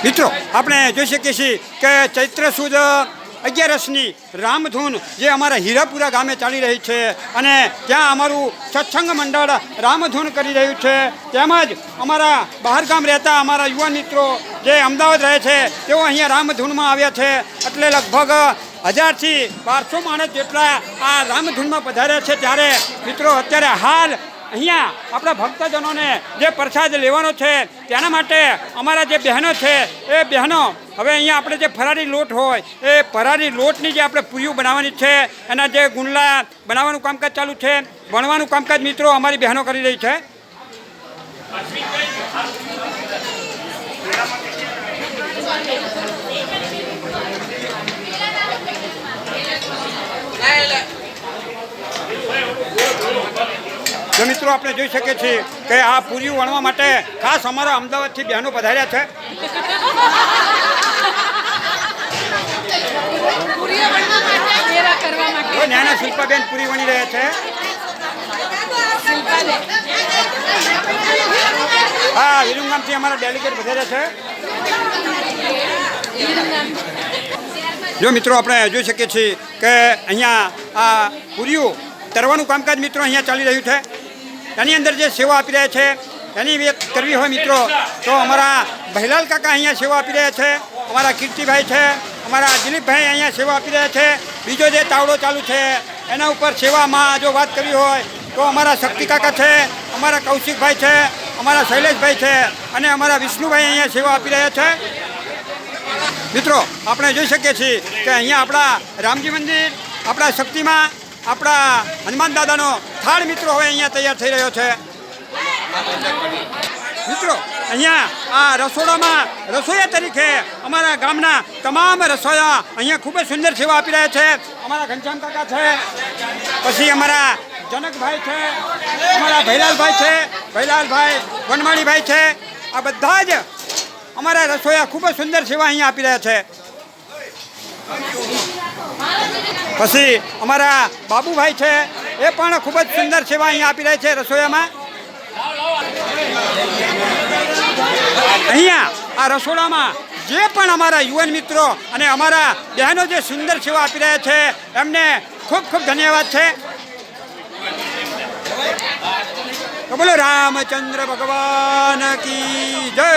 મિત્રો આપણે જોઈ શકીએ છીએ કે ચૈત્ર સુદ 11ની રામધૂન જે અમારા હીરાપુરા ગામે ચાલી રહી છે અને ત્યાં અમારું સત્સંગ મંડળ રામધૂન કરી રહ્યું છે. તેમજ અમારા બહાર ગામ રહેતા અમારા યુવાન મિત્રો જે અમદાવાદ રહે છે તેઓ અહીંયા રામધૂનમાં આવ્યા છે. એટલે લગભગ 1000થી 1200 માણસ જેટલા આ રામધૂનમાં પધાર્યા છે. ત્યારે મિત્રો અત્યારે હાલ અહીંયા આપણા ભક્તજનોને જે પ્રસાદ લેવાનો છે તેના માટે અમારા જે બહેનો છે એ બહેનો હવે અહીંયા આપણે જે ફરારી લોટ હોય એ ફરારી લોટની જે આપણે પૂરીઓ બનાવવાની છે એના જે ગુંડલા બનાવવાનું કામકાજ ચાલુ છે. વણવાનું કામકાજ મિત્રો અમારી બહેનો કરી રહી છે. જો મિત્રો આપણે જોઈ શકીએ છીએ કે આ પૂરીઓ વણવા માટે ખાસ અમારા અમદાવાદથી બહેનો પધાર્યા છે. નાના શિલ્પાબેન પૂરી વણી રહ્યા છે. હા, વિરુંગામથી અમારા ડેલિગેટ પધાર્યા છે. જો મિત્રો આપણે જોઈ શકીએ છીએ કે અહીંયા આ પૂરીઓ તરવાનું કામકાજ મિત્રો અહીંયા ચાલી રહ્યું છે. એની અંદર જે સેવા આપી રહ્યા છે એની કરવી હોય મિત્રો તો અમારા ભૈલાલ કાકા અહીંયા સેવા આપી રહ્યા છે. અમારા કીર્તિભાઈ છે, અમારા દિલીપભાઈ અહીંયા સેવા આપી રહ્યા છે. બીજો જે તાવડો ચાલુ છે એના ઉપર સેવામાં જો વાત કરવી હોય તો અમારા શક્તિ કાકા છે, અમારા કૌશિકભાઈ છે, અમારા શૈલેષભાઈ છે અને અમારા વિષ્ણુભાઈ અહીંયા સેવા આપી રહ્યા છે. મિત્રો આપણે જોઈ શકીએ છીએ કે અહીંયા આપણા રામજી મંદિર, આપણા શક્તિમાં, આપણા હનુમાન દાદાનો થાળ મિત્રો હવે અહીંયા તૈયાર થઈ રહ્યો છે. મિત્રો અહીંયા આ રસોડામાં રસોઈયા તરીકે અમારા ગામના તમામ રસોઈયા અહીંયા ખૂબ જ સુંદર સેવા આપી રહ્યા છે. અમારા ઘનશ્યામ કાકા છે, પછી અમારા જનકભાઈ છે, અમારા ભૈલાલભાઈ છે, ભૈલાલભાઈ વનમાળીભાઈ છે. આ બધા જ અમારા રસોઈયા ખૂબ જ સુંદર સેવા અહીંયા આપી રહ્યા છે. પછી અમારા બાબુભાઈ છે એ પણ ખૂબ જ સુંદર સેવા અહીંયા આપી રહ્યા છે રસોડામાં. અહીંયા આ રસોડામાં જે પણ અમારા યુવાન મિત્રો અને અમારા બહેનો જે સુંદર સેવા આપી રહ્યા છે એમને ખૂબ ખૂબ ધન્યવાદ છે. તો બોલો રામચંદ્ર ભગવાન કી જય.